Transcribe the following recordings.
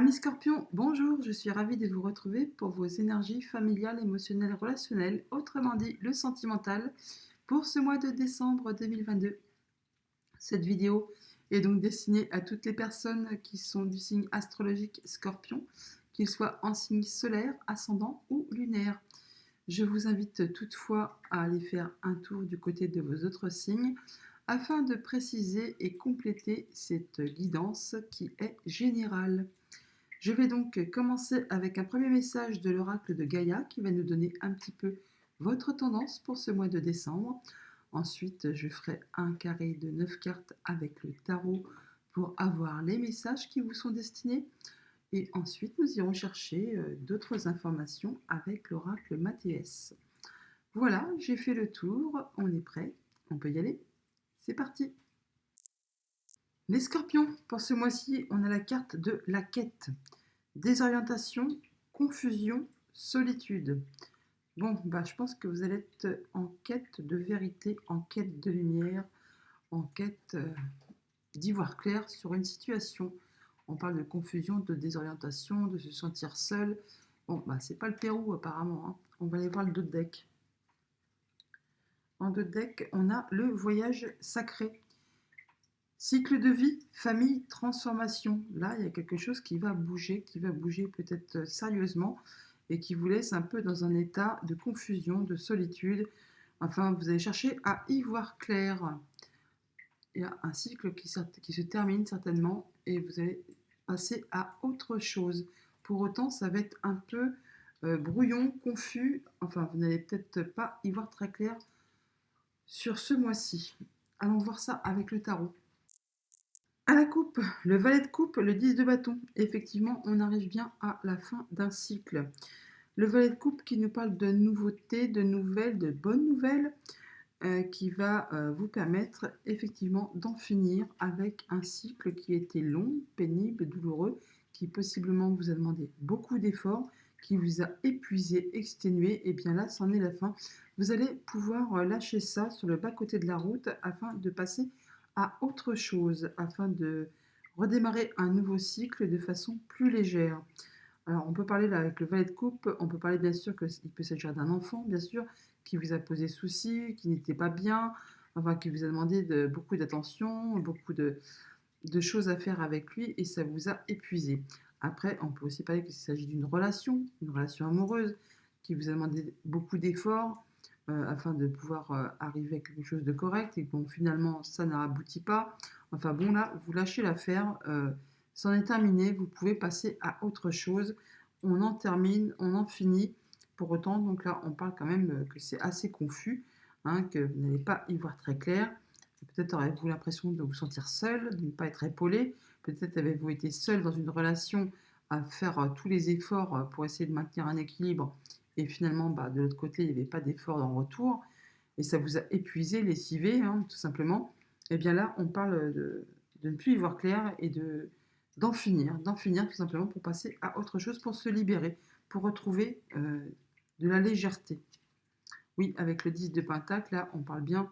Amis Scorpions, bonjour, je suis ravie de vous retrouver pour vos énergies familiales, émotionnelles, relationnelles, autrement dit le sentimental, pour ce mois de décembre 2022. Cette vidéo est donc destinée à toutes les personnes qui sont du signe astrologique Scorpion, qu'ils soient en signe solaire, ascendant ou lunaire. Je vous invite toutefois à aller faire un tour du côté de vos autres signes afin de préciser et compléter cette guidance qui est générale. Je vais donc commencer avec un premier message de l'oracle de Gaïa qui va nous donner un petit peu votre tendance pour ce mois de décembre. Ensuite, je ferai un carré de 9 cartes avec le tarot pour avoir les messages qui vous sont destinés. Et ensuite, nous irons chercher d'autres informations avec l'oracle Mathéès. Voilà, j'ai fait le tour, on est prêt, on peut y aller. C'est parti! Les Scorpions, pour ce mois-ci, on a la carte de la quête. Désorientation, confusion, solitude. Bon, je pense que vous allez être en quête de vérité, en quête de lumière, en quête d'y voir clair sur une situation. On parle de confusion, de désorientation, de se sentir seul. Bon, c'est pas le Pérou apparemment, hein. On va aller voir le dos de deck. En dos de deck, on a le voyage sacré. Cycle de vie, famille, transformation. Là, il y a quelque chose qui va bouger peut-être sérieusement et qui vous laisse un peu dans un état de confusion, de solitude. Enfin, vous allez chercher à y voir clair. Il y a un cycle qui se termine certainement et vous allez passer à autre chose. Pour autant, ça va être un peu brouillon, confus. Enfin, vous n'allez peut-être pas y voir très clair sur ce mois-ci. Allons voir ça avec le tarot. À la coupe, le valet de coupe, le 10 de bâton. Effectivement, on arrive bien à la fin d'un cycle. Le valet de coupe qui nous parle de nouveautés, de nouvelles, de bonnes nouvelles, qui va vous permettre effectivement d'en finir avec un cycle qui était long, pénible, douloureux, qui possiblement vous a demandé beaucoup d'efforts, qui vous a épuisé, exténué, et bien là, c'en est la fin. Vous allez pouvoir lâcher ça sur le bas-côté de la route afin de passer à autre chose, afin de redémarrer un nouveau cycle de façon plus légère. Alors, on peut parler là avec le valet de coupe, on peut parler bien sûr qu'il peut s'agir d'un enfant, bien sûr, qui vous a posé souci, qui n'était pas bien, enfin qui vous a demandé beaucoup d'attention, beaucoup de choses à faire avec lui et ça vous a épuisé. Après, on peut aussi parler qu'il s'agit d'une relation amoureuse, qui vous a demandé beaucoup d'efforts afin de pouvoir arriver à quelque chose de correct et bon, finalement, ça n'aboutit pas. Enfin bon, là, vous lâchez l'affaire, c'en est terminé, vous pouvez passer à autre chose. On en termine, on en finit. Pour autant, donc là, on parle quand même que c'est assez confus, hein, que vous n'allez pas y voir très clair. Peut-être aurez-vous l'impression de vous sentir seul, de ne pas être épaulé. Peut-être avez-vous été seul dans une relation à faire tous les efforts pour essayer de maintenir un équilibre. Et finalement, de l'autre côté, il n'y avait pas d'effort en retour. Et ça vous a épuisé, lessivé, hein, tout simplement. Et bien là, on parle de ne plus y voir clair et d'en finir tout simplement pour passer à autre chose, pour se libérer, pour retrouver de la légèreté. Oui, avec le 10 de Pentacle, là, on parle bien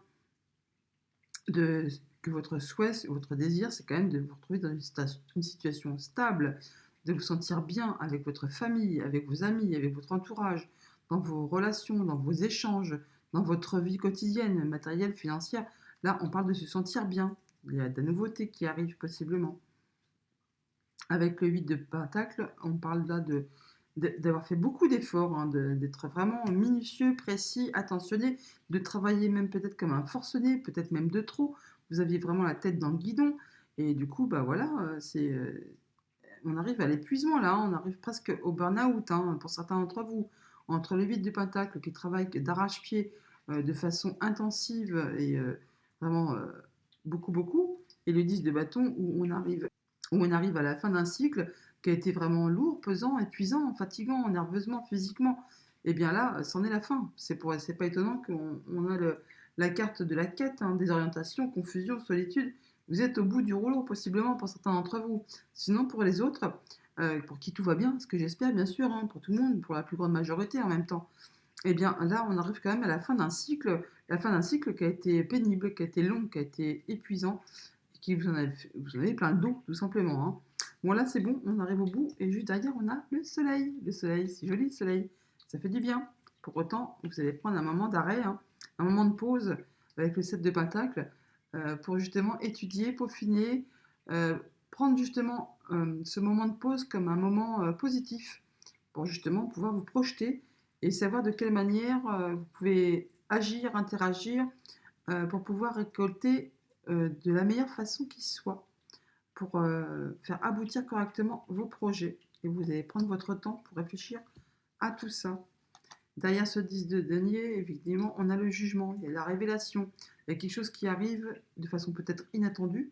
que votre souhait, votre désir, c'est quand même de vous retrouver dans une situation stable, de vous sentir bien avec votre famille, avec vos amis, avec votre entourage, dans vos relations, dans vos échanges, dans votre vie quotidienne, matérielle, financière. Là, on parle de se sentir bien. Il y a de la nouveauté qui arrive possiblement. Avec le 8 de Pentacle, on parle là d'avoir fait beaucoup d'efforts, hein, d'être vraiment minutieux, précis, attentionné, de travailler même peut-être comme un forcené, peut-être même de trop. Vous aviez vraiment la tête dans le guidon. Et du coup, voilà, on arrive à l'épuisement là, on arrive presque au burn-out, hein, pour certains d'entre vous. Entre le 8 du Pentacle qui travaille d'arrache-pied de façon intensive et vraiment beaucoup, et le 10 de bâton où on arrive à la fin d'un cycle qui a été vraiment lourd, pesant, épuisant, fatigant, nerveusement, physiquement. Et bien là, c'en est la fin. C'est pas étonnant qu'on a la carte de la quête, hein, désorientation, confusion, solitude. Vous êtes au bout du rouleau, possiblement, pour certains d'entre vous. Sinon, pour les autres, pour qui tout va bien, ce que j'espère, bien sûr, hein, pour tout le monde, pour la plus grande majorité en même temps, et bien là, on arrive quand même à la fin d'un cycle qui a été pénible, qui a été long, qui a été épuisant, et qui vous en avez plein le dos, tout simplement, hein. Bon, là, c'est bon, on arrive au bout. Et juste derrière, on a le soleil. Le soleil, c'est joli, le soleil. Ça fait du bien. Pour autant, vous allez prendre un moment d'arrêt, hein, un moment de pause avec le 7 de Pentacle pour justement étudier, peaufiner, prendre justement ce moment de pause comme un moment positif pour justement pouvoir vous projeter et savoir de quelle manière vous pouvez agir, interagir pour pouvoir récolter de la meilleure façon qui soit pour faire aboutir correctement vos projets. Et vous allez prendre votre temps pour réfléchir à tout ça. Derrière ce 10 de denier, évidemment, on a le jugement, il y a la révélation, il y a quelque chose qui arrive de façon peut-être inattendue,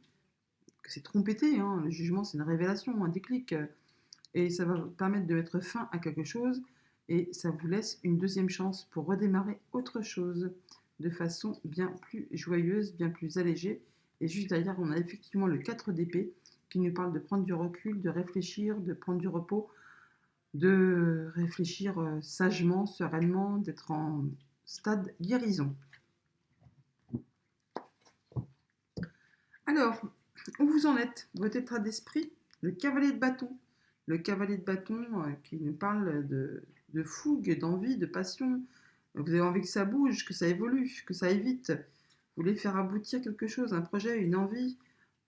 que c'est trompété, hein. Le jugement c'est une révélation, un déclic, et ça va vous permettre de mettre fin à quelque chose, et ça vous laisse une deuxième chance pour redémarrer autre chose de façon bien plus joyeuse, bien plus allégée. Et juste derrière, on a effectivement le 4 d'épée qui nous parle de prendre du recul, de réfléchir, de prendre du repos, de réfléchir sagement, sereinement, d'être en stade guérison. Alors, où vous en êtes? Votre état d'esprit? Le cavalier de bâton. Le cavalier de bâton qui nous parle de fougue, d'envie, de passion. Vous avez envie que ça bouge, que ça évolue, que ça aille vite. Vous voulez faire aboutir quelque chose, un projet, une envie.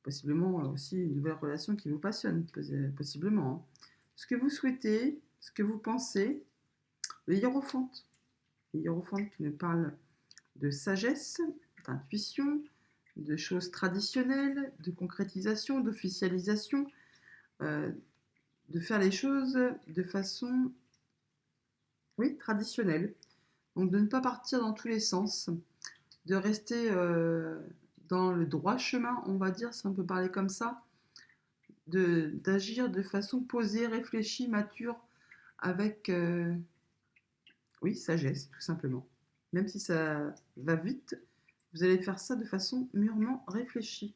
Possiblement aussi une nouvelle relation qui vous passionne, possiblement. Hein. Ce que vous souhaitez, ce que vous pensez. Le hiérophante. Le hiérophante qui nous parle de sagesse, d'intuition, de choses traditionnelles, de concrétisation, d'officialisation, de faire les choses de façon, oui, traditionnelle. Donc de ne pas partir dans tous les sens, de rester dans le droit chemin, on va dire, si on peut parler comme ça, d'agir de façon posée, réfléchie, mature, avec, oui, sagesse, tout simplement. Même si ça va vite, vous allez faire ça de façon mûrement réfléchie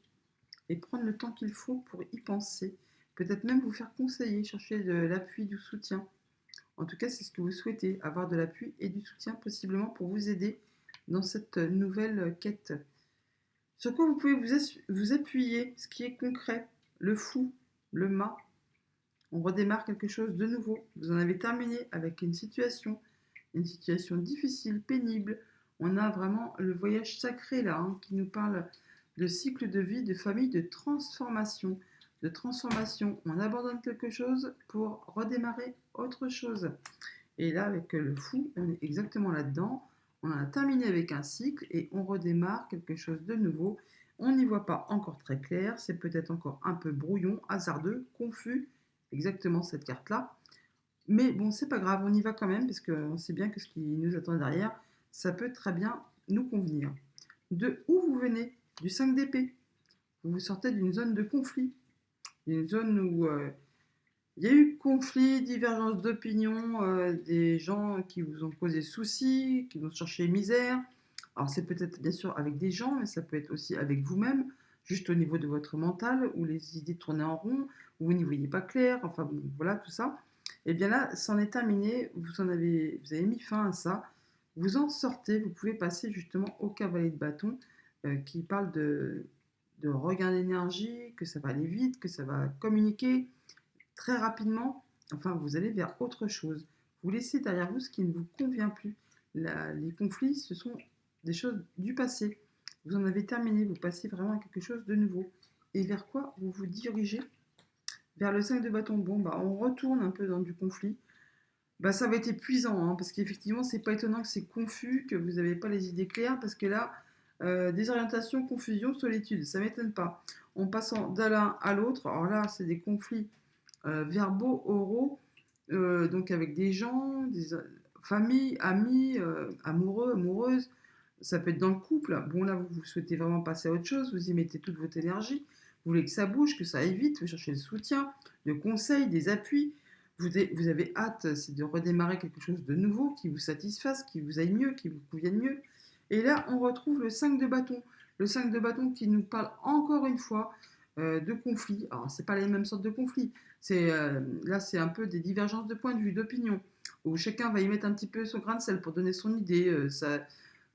et prendre le temps qu'il faut pour y penser. Peut-être même vous faire conseiller, chercher de l'appui, du soutien. En tout cas, c'est ce que vous souhaitez, avoir de l'appui et du soutien possiblement pour vous aider dans cette nouvelle quête. Sur quoi vous pouvez vous appuyer, ce qui est concret, le fou, le mât. On redémarre quelque chose de nouveau. Vous en avez terminé avec une situation difficile, pénible. On a vraiment le voyage sacré là, hein, qui nous parle de cycle de vie, de famille, de transformation. De transformation. On abandonne quelque chose pour redémarrer autre chose. Et là, avec le fou, on est exactement là-dedans. On a terminé avec un cycle et on redémarre quelque chose de nouveau. On n'y voit pas encore très clair, c'est peut-être encore un peu brouillon, hasardeux, confus, exactement cette carte-là. Mais bon, c'est pas grave, on y va quand même, parce qu'on sait bien que ce qui nous attend derrière, ça peut très bien nous convenir. De où vous venez? Du 5 d'épée. Vous sortez d'une zone de conflit, d'une zone où il y a eu conflit, divergence d'opinion, des gens qui vous ont causé soucis, qui vous ont cherché misère. Alors c'est peut-être bien sûr avec des gens, mais ça peut être aussi avec vous-même, juste au niveau de votre mental, où les idées tournaient en rond, où vous n'y voyez pas clair, enfin bon, voilà tout ça. Et bien là, c'en est terminé, vous avez mis fin à ça, vous en sortez, vous pouvez passer justement au cavalier de bâton qui parle de regain d'énergie, que ça va aller vite, que ça va communiquer très rapidement, enfin vous allez vers autre chose. Vous laissez derrière vous ce qui ne vous convient plus. Les conflits, ce sont des choses du passé. Vous en avez terminé, vous passez vraiment à quelque chose de nouveau. Et vers quoi vous vous dirigez? Vers le 5 de bâton. Bon, bah, on retourne un peu dans du conflit. Bah, ça va être épuisant, hein, parce qu'effectivement, c'est pas étonnant que c'est confus, que vous n'avez pas les idées claires, parce que là, désorientation, confusion, solitude, ça m'étonne pas. En passant d'un l'un à l'autre, alors là, c'est des conflits verbaux, oraux, donc avec des gens, des familles, amis, amoureux, amoureuses. Ça peut être dans le couple. Bon, là, vous souhaitez vraiment passer à autre chose, vous y mettez toute votre énergie. Vous voulez que ça bouge, que ça aille vite, vous cherchez le soutien, le conseil, des appuis. Vous avez hâte, c'est de redémarrer quelque chose de nouveau, qui vous satisfasse, qui vous aille mieux, qui vous convienne mieux. Et là, on retrouve le 5 de bâton. Le 5 de bâton qui nous parle encore une fois de conflits. Alors, c'est pas les mêmes sortes de conflits. Là, c'est un peu des divergences de points de vue, d'opinion, où chacun va y mettre un petit peu son grain de sel pour donner son idée.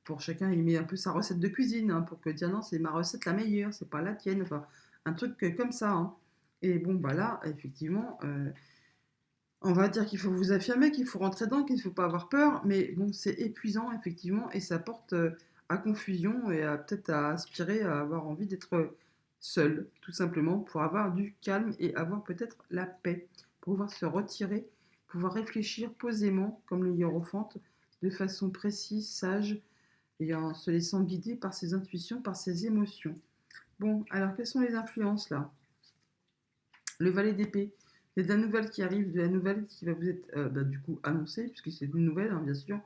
Pour chacun, il met un peu sa recette de cuisine, hein, pour que dire non, c'est ma recette la meilleure, c'est pas la tienne. Enfin, un truc comme ça. Hein. Et bon, bah là, effectivement, on va dire qu'il faut vous affirmer, qu'il faut rentrer dedans, qu'il ne faut pas avoir peur, mais bon, c'est épuisant, effectivement, et ça porte à confusion et peut-être à aspirer à avoir envie d'être seul, tout simplement, pour avoir du calme et avoir peut-être la paix, pour pouvoir se retirer, pouvoir réfléchir posément, comme le hiérophante, de façon précise, sage, et en se laissant guider par ses intuitions, par ses émotions. Bon, alors quelles sont les influences là? Le valet d'épée, c'est de la nouvelle qui arrive, de la nouvelle qui va vous être du coup annoncée, puisque c'est une nouvelle, hein, bien sûr,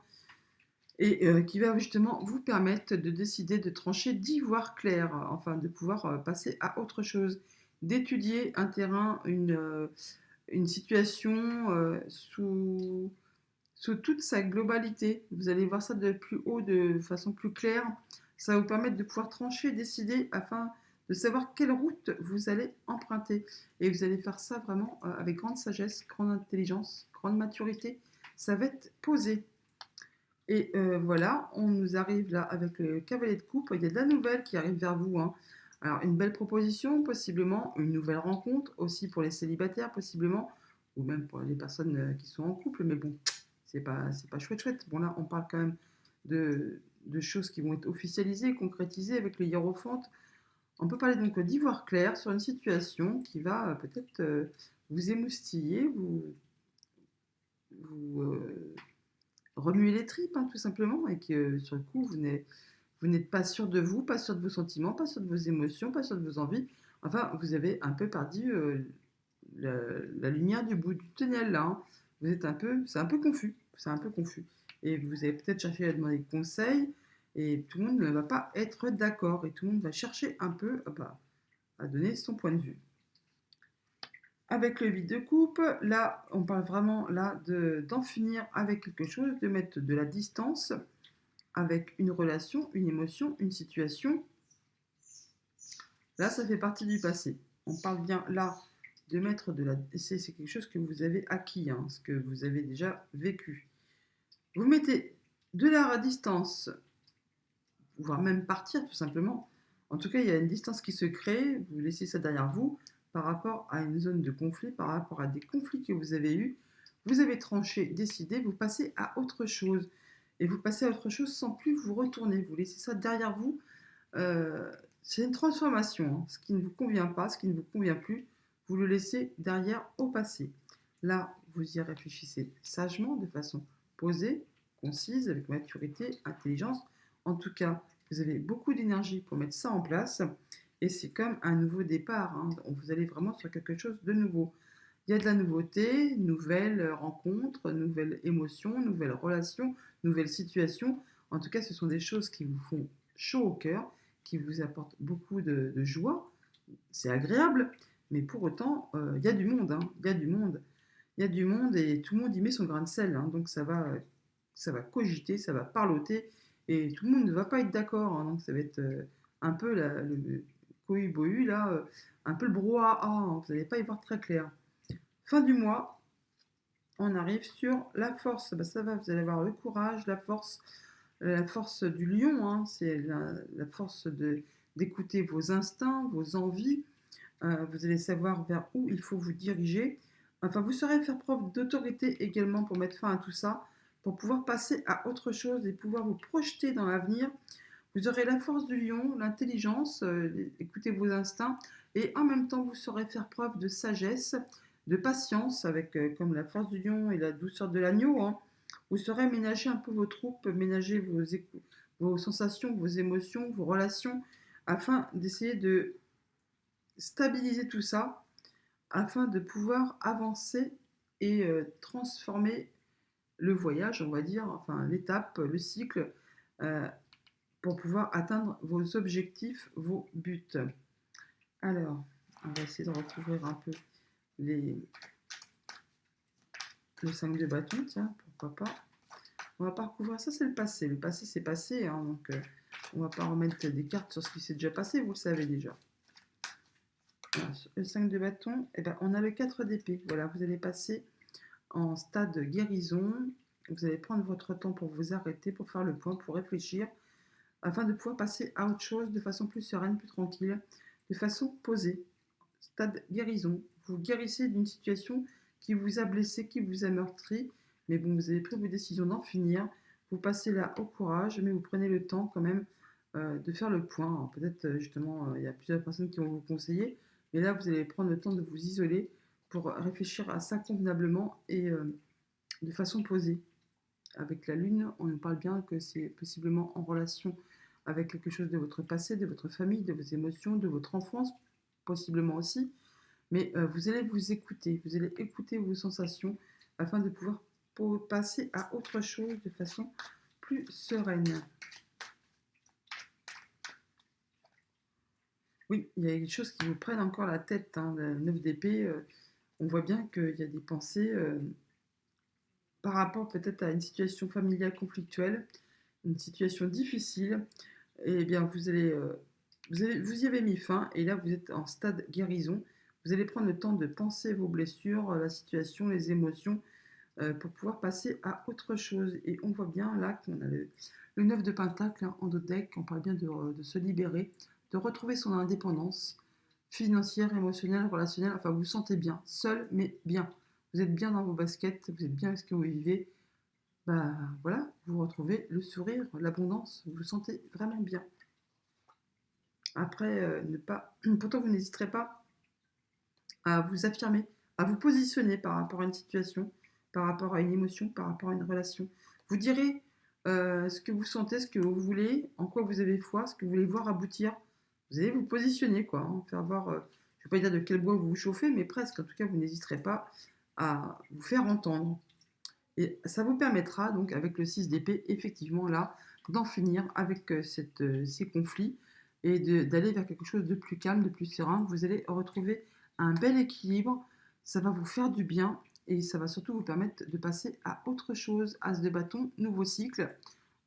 et qui va justement vous permettre de décider, de trancher, d'y voir clair, enfin de pouvoir passer à autre chose, d'étudier un terrain, une situation sous toute sa globalité. Vous allez voir ça de plus haut, de façon plus claire. Ça va vous permettre de pouvoir trancher, décider afin de savoir quelle route vous allez emprunter. Et vous allez faire ça vraiment avec grande sagesse, grande intelligence, grande maturité. Ça va être posé. Et voilà, on nous arrive là avec le cavalier de coupe. Il y a de la nouvelle qui arrive vers vous, hein. Alors, une belle proposition, possiblement, une nouvelle rencontre, aussi pour les célibataires, possiblement, ou même pour les personnes qui sont en couple, mais bon, c'est pas chouette, chouette. Bon, là, on parle quand même de choses qui vont être officialisées, concrétisées avec le hiérophante. On peut parler donc d'y voir clair sur une situation qui va peut-être vous émoustiller, vous remuer les tripes, hein, tout simplement, et que sur le coup, vous n'êtes pas sûr de vous, pas sûr de vos sentiments, pas sûr de vos émotions, pas sûr de vos envies. Enfin, vous avez un peu perdu la, la lumière du bout du tunnel, là, hein. Vous êtes un peu, c'est un peu confus, c'est un peu confus. Et vous avez peut-être cherché à demander conseil, et tout le monde ne va pas être d'accord, et tout le monde va chercher un peu à donner son point de vue. Avec le vide de coupe, là, on parle vraiment là d'en finir avec quelque chose, de mettre de la distance avec une relation, une émotion, une situation. Là, ça fait partie du passé. On parle bien là de mettre de la... C'est quelque chose que vous avez acquis, hein, ce que vous avez déjà vécu. Vous mettez de la distance, voire même partir tout simplement. En tout cas, il y a une distance qui se crée, vous laissez ça derrière vous par rapport à une zone de conflit, par rapport à des conflits que vous avez eus. Vous avez tranché, décidé, vous passez à autre chose. Et vous passez à autre chose sans plus vous retourner. Vous laissez ça derrière vous. C'est une transformation, hein. Ce qui ne vous convient pas, ce qui ne vous convient plus, vous le laissez derrière au passé. Là, vous y réfléchissez sagement, de façon posée, concise, avec maturité, intelligence. En tout cas, vous avez beaucoup d'énergie pour mettre ça en place. Et c'est comme un nouveau départ, hein. Vous allez vraiment sur quelque chose de nouveau. Il y a de la nouveauté, nouvelles rencontres, nouvelles émotions, nouvelles relations, nouvelles situations. En tout cas, ce sont des choses qui vous font chaud au cœur, qui vous apportent beaucoup de joie. C'est agréable, mais pour autant, il y a du monde, hein. Il y a du monde. Il y a du monde et tout le monde y met son grain de sel, hein. Donc ça va cogiter, ça va parloter et tout le monde ne va pas être d'accord, hein. Donc ça va être un peu le cohu-bohu, là, un peu le brouhaha, hein. Vous n'allez pas y voir très clair. Fin du mois, on arrive sur la force. Ben, ça va, vous allez avoir le courage, la force du lion, hein. C'est la force d'écouter vos instincts, vos envies. Vous allez savoir vers où il faut vous diriger. Enfin, vous saurez faire preuve d'autorité également pour mettre fin à tout ça, pour pouvoir passer à autre chose et pouvoir vous projeter dans l'avenir. Vous aurez la force du lion, l'intelligence, écoutez vos instincts, et en même temps, vous saurez faire preuve de sagesse, de patience, avec comme la force du lion et la douceur de l'agneau, hein. Vous saurez ménager un peu vos troupes, ménager vos sensations, vos émotions, vos relations, afin d'essayer de stabiliser tout ça, afin de pouvoir avancer et transformer le voyage, on va dire, enfin l'étape, le cycle, euh, pour pouvoir atteindre vos objectifs, vos buts. Alors, on va essayer de recouvrir un peu les, le 5 de bâton, tiens, pourquoi pas. On va pas recouvrir ça, c'est le passé. Le passé, c'est passé, hein, donc on va pas remettre des cartes sur ce qui s'est déjà passé, vous le savez déjà. Alors, le 5 de bâton, eh ben, on a le 4 d'épée. Voilà, vous allez passer en stade guérison. Vous allez prendre votre temps pour vous arrêter, pour faire le point, pour réfléchir, afin de pouvoir passer à autre chose de façon plus sereine, plus tranquille, de façon posée. stade guérison. Vous guérissez d'une situation qui vous a blessé, qui vous a meurtri, mais bon, vous avez pris vos décisions d'en finir. Vous passez là au courage, mais vous prenez le temps quand même de faire le point. Alors, peut-être justement, il y a plusieurs personnes qui vont vous conseiller, mais là, vous allez prendre le temps de vous isoler pour réfléchir à ça convenablement et de façon posée. Avec la lune, on nous parle bien que c'est possiblement en relation avec quelque chose de votre passé, de votre famille, de vos émotions, de votre enfance, possiblement aussi. Mais vous allez vous allez écouter vos sensations afin de pouvoir passer à autre chose de façon plus sereine. Oui, il y a des choses qui vous prennent encore la tête. Hein. Le 9 d'épée, on voit bien qu'il y a des pensées par rapport peut-être à une situation familiale conflictuelle, une situation difficile. Et bien, vous y avez mis fin et là, vous êtes en stade guérison. Vous allez prendre le temps de penser vos blessures, la situation, les émotions, pour pouvoir passer à autre chose. Et on voit bien là qu'on a le 9 de Pentacle hein, en dos de deck, on parle bien de se libérer, de retrouver son indépendance financière, émotionnelle, relationnelle. Enfin, vous vous sentez bien, seul, mais bien. Vous êtes bien dans vos baskets, vous êtes bien avec ce que vous vivez. Bah voilà, vous retrouvez le sourire, l'abondance, vous vous sentez vraiment bien. Après, pourtant vous n'hésiterez pas à vous affirmer, à vous positionner par rapport à une situation, par rapport à une émotion, par rapport à une relation. Vous direz ce que vous sentez, ce que vous voulez, en quoi vous avez foi, ce que vous voulez voir aboutir. Vous allez vous positionner, quoi, hein, faire voir, je ne vais pas dire de quel bois vous vous chauffez, mais presque. En tout cas, vous n'hésiterez pas à vous faire entendre. Et ça vous permettra, donc, avec le 6 d'épée, effectivement, là, d'en finir avec ces conflits et d'aller vers quelque chose de plus calme, de plus serein. Vous allez retrouver un bel équilibre, ça va vous faire du bien et ça va surtout vous permettre de passer à autre chose. As de bâton, nouveau cycle,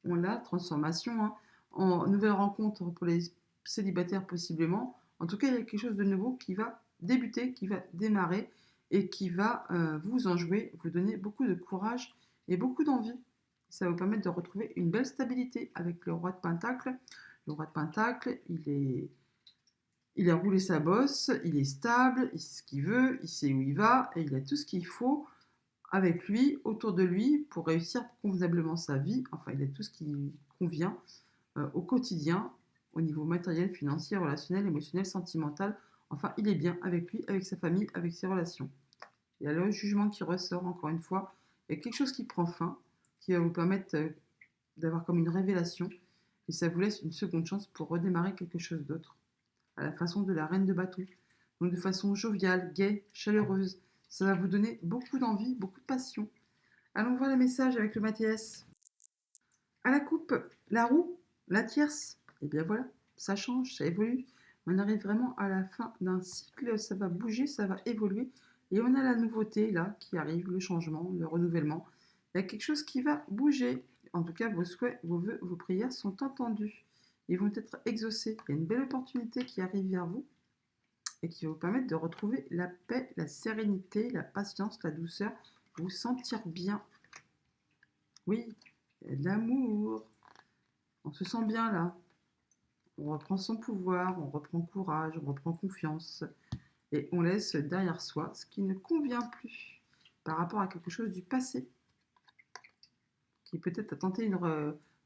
on l'a, transformation, hein, en nouvelle rencontre pour les célibataires possiblement. En tout cas, il y a quelque chose de nouveau qui va débuter, qui va démarrer et qui va vous enjouer, vous donner beaucoup de courage et beaucoup d'envie. Ça va vous permettre de retrouver une belle stabilité avec le roi de Pentacle. Le roi de Pentacle, il a roulé sa bosse, il est stable, il sait ce qu'il veut, il sait où il va et il a tout ce qu'il faut avec lui, autour de lui, pour réussir convenablement sa vie. Enfin, il a tout ce qui convient au quotidien, au niveau matériel, financier, relationnel, émotionnel, sentimental. Enfin, il est bien avec lui, avec sa famille, avec ses relations. Il y a le jugement qui ressort encore une fois. Il y a quelque chose qui prend fin, qui va vous permettre d'avoir comme une révélation. Et ça vous laisse une seconde chance pour redémarrer quelque chose d'autre. À la façon de la reine de bâton. Donc de façon joviale, gaie, chaleureuse. Ça va vous donner beaucoup d'envie, beaucoup de passion. Allons voir les messages avec le Mathias. À la coupe, la roue, la tierce. Et bien voilà, ça change, ça évolue. On arrive vraiment à la fin d'un cycle, ça va bouger, ça va évoluer. Et on a la nouveauté là qui arrive, le changement, le renouvellement. Il y a quelque chose qui va bouger. En tout cas, vos souhaits, vos vœux, vos prières sont entendus. Ils vont être exaucés. Il y a une belle opportunité qui arrive vers vous et qui va vous permettre de retrouver la paix, la sérénité, la patience, la douceur, vous sentir bien. Oui, il y a de l'amour. On se sent bien là. On reprend son pouvoir, on reprend courage, on reprend confiance et on laisse derrière soi ce qui ne convient plus par rapport à quelque chose du passé qui peut-être a tenté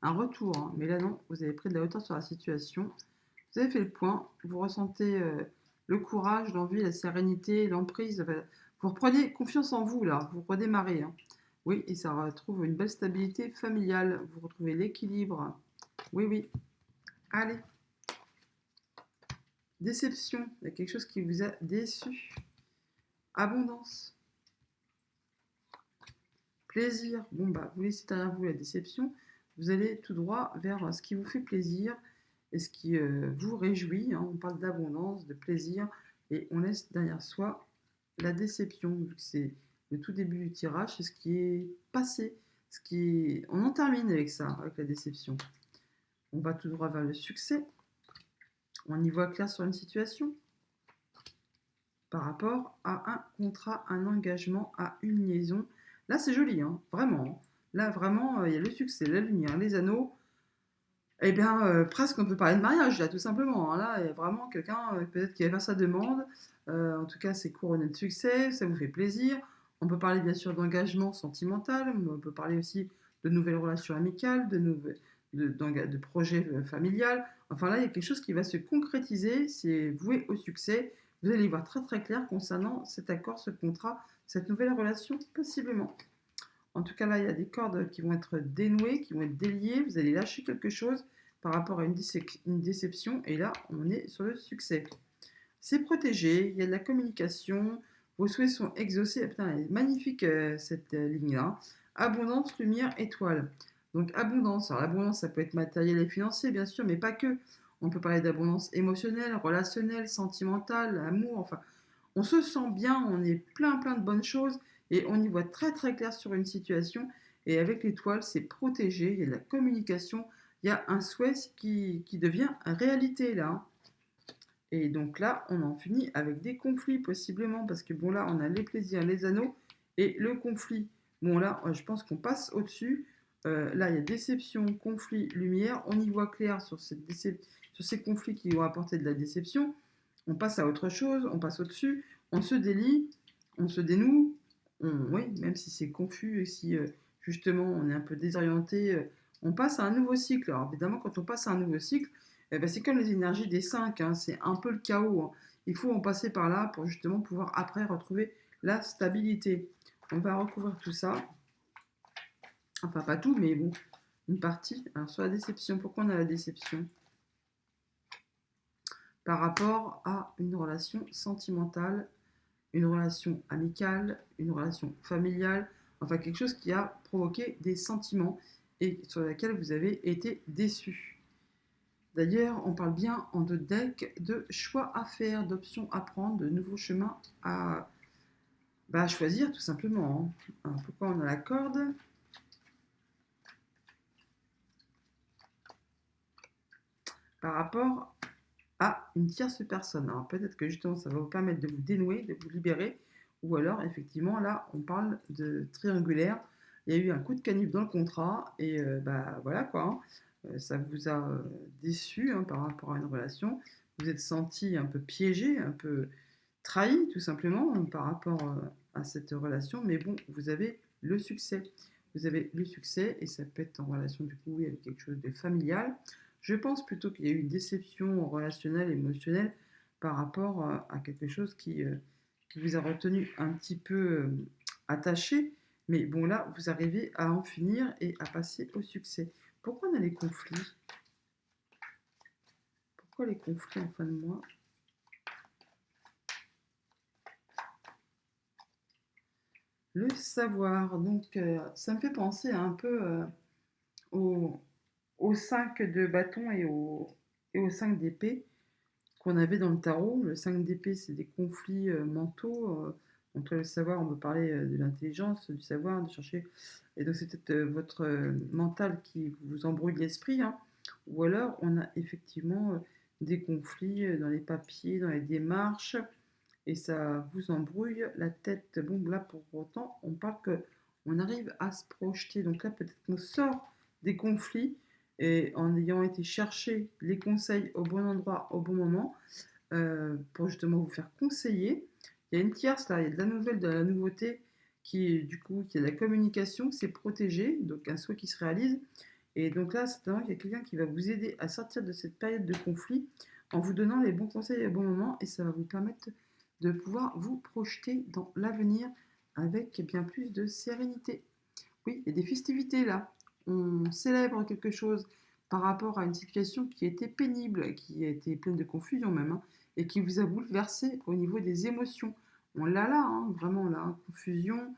un retour. Hein. Mais là non, vous avez pris de la hauteur sur la situation. Vous avez fait le point, vous ressentez le courage, l'envie, la sérénité, l'emprise. Vous reprenez confiance en vous là, vous redémarrez. Hein. Oui, et ça retrouve une belle stabilité familiale. Vous retrouvez l'équilibre. Oui, oui. Allez. Déception, il y a quelque chose qui vous a déçu. Abondance. Plaisir, bon bah vous laissez derrière vous la déception. Vous allez tout droit vers ce qui vous fait plaisir et ce qui vous réjouit. Hein. On parle d'abondance, de plaisir et on laisse derrière soi la déception. C'est le tout début du tirage, c'est ce qui est passé. On en termine avec ça, avec la déception. On va tout droit vers le succès. On y voit clair sur une situation par rapport à un contrat, un engagement, à une liaison. Là, c'est joli, hein, vraiment. Là, vraiment, il y a le succès, la lumière, les anneaux. Eh bien, presque on peut parler de mariage là, tout simplement, hein. Là, il y a vraiment quelqu'un, peut-être qui va faire sa demande, en tout cas c'est couronné de succès, ça vous fait plaisir. On peut parler bien sûr d'engagement sentimental, mais on peut parler aussi de nouvelles relations amicales, de projets, familial. Enfin là, il y a quelque chose qui va se concrétiser, c'est voué au succès. Vous allez y voir très, très clair concernant cet accord, ce contrat, cette nouvelle relation, possiblement. En tout cas, là, il y a des cordes qui vont être dénouées, qui vont être déliées. Vous allez lâcher quelque chose par rapport à une déception. Et là, on est sur le succès. C'est protégé, il y a de la communication. Vos souhaits sont exaucés. Ah, putain, elle est magnifique cette ligne-là. Abondance, lumière, étoile. Donc, abondance. Alors, l'abondance, ça peut être matériel et financier, bien sûr, mais pas que. On peut parler d'abondance émotionnelle, relationnelle, sentimentale, amour. Enfin, on se sent bien, on est plein plein de bonnes choses et on y voit très très clair sur une situation. Et avec l'étoile, c'est protégé, il y a de la communication, il y a un souhait qui devient réalité là, hein. Et donc là, on en finit avec des conflits possiblement, parce que bon là, on a les plaisirs, les anneaux et le conflit. Bon là, je pense qu'on passe au-dessus. Là, il y a déception, conflit, lumière. On y voit clair sur sur ces conflits qui vont apporter de la déception. On passe à autre chose, on passe au-dessus, on se délie, on se dénoue. Oui, même si c'est confus et si justement on est un peu désorienté, on passe à un nouveau cycle. Alors évidemment, quand on passe à un nouveau cycle, eh ben, c'est comme les énergies des 5, hein, c'est un peu le chaos, hein. Il faut en passer par là pour justement pouvoir après retrouver la stabilité. On va recouvrir tout ça. Enfin, pas tout, mais bon, une partie. Alors, sur la déception, pourquoi on a la déception? Par rapport à une relation sentimentale, une relation amicale, une relation familiale, enfin quelque chose qui a provoqué des sentiments et sur laquelle vous avez été déçu. D'ailleurs, on parle bien en deux decks de choix à faire, d'options à prendre, de nouveaux chemins à choisir tout simplement, hein. Alors, pourquoi on a la corde? Par rapport à une tierce personne. Alors peut-être que justement ça va vous permettre de vous dénouer, de vous libérer, ou alors effectivement là on parle de triangulaire. Il y a eu un coup de canif dans le contrat et voilà quoi, hein. Ça vous a déçu, hein, par rapport à une relation. Vous êtes senti un peu piégé, un peu trahi tout simplement, hein, par rapport à cette relation. Mais bon, vous avez le succès. Vous avez le succès et ça peut être en relation du coup avec quelque chose de familial. Je pense plutôt qu'il y a eu une déception relationnelle, émotionnelle par rapport à quelque chose qui vous a retenu un petit peu attaché. Mais bon, là, vous arrivez à en finir et à passer au succès. Pourquoi on a les conflits? Pourquoi les conflits en fin de mois? Le savoir. Donc, ça me fait penser un peu au, au 5 de bâton et au 5 d'épée qu'on avait dans le tarot. Le 5 d'épée, c'est des conflits mentaux. Entre le savoir, on peut parler de l'intelligence, du savoir, de chercher. Et donc, c'est peut-être votre mental qui vous embrouille l'esprit, hein. Ou alors, on a effectivement des conflits dans les papiers, dans les démarches, et ça vous embrouille la tête. Bon, là, pour autant, on parle que on arrive à se projeter. Donc là, peut-être qu'on sort des conflits et en ayant été chercher les conseils au bon endroit, au bon moment, pour justement vous faire conseiller. Il y a une tierce là, il y a de la nouvelle, de la nouveauté qui est du coup, qui est de la communication, c'est protégé, donc un souhait qui se réalise. Et donc là, c'est vraiment qu'il y a quelqu'un qui va vous aider à sortir de cette période de conflit en vous donnant les bons conseils au bon moment et ça va vous permettre de pouvoir vous projeter dans l'avenir avec bien plus de sérénité. Oui, il y a des festivités là. On célèbre quelque chose par rapport à une situation qui était pénible, qui a été pleine de confusion même, hein, et qui vous a bouleversé au niveau des émotions. On l'a là, hein, vraiment là, hein, confusion,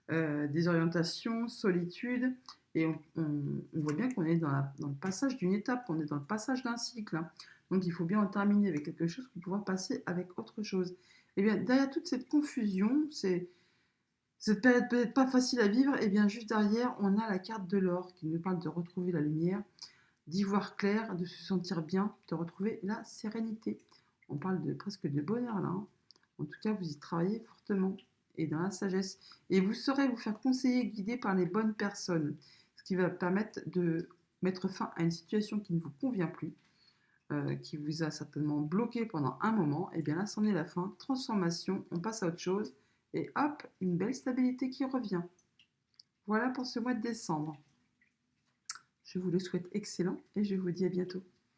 désorientation, solitude, et on voit bien qu'on est dans le passage d'une étape, on est dans le passage d'un cycle, hein. Donc il faut bien en terminer avec quelque chose pour pouvoir passer avec autre chose. Et bien derrière toute cette confusion, cette période peut-être pas facile à vivre, et bien juste derrière, on a la carte de l'or qui nous parle de retrouver la lumière, d'y voir clair, de se sentir bien, de retrouver la sérénité. On parle de presque de bonheur là, hein. En tout cas, vous y travaillez fortement et dans la sagesse. Et vous saurez vous faire conseiller, guider par les bonnes personnes, ce qui va permettre de mettre fin à une situation qui ne vous convient plus, qui vous a certainement bloqué pendant un moment, et bien là, c'en est la fin. Transformation, on passe à autre chose, et hop, une belle stabilité qui revient. Voilà pour ce mois de décembre. Je vous le souhaite excellent et je vous dis à bientôt.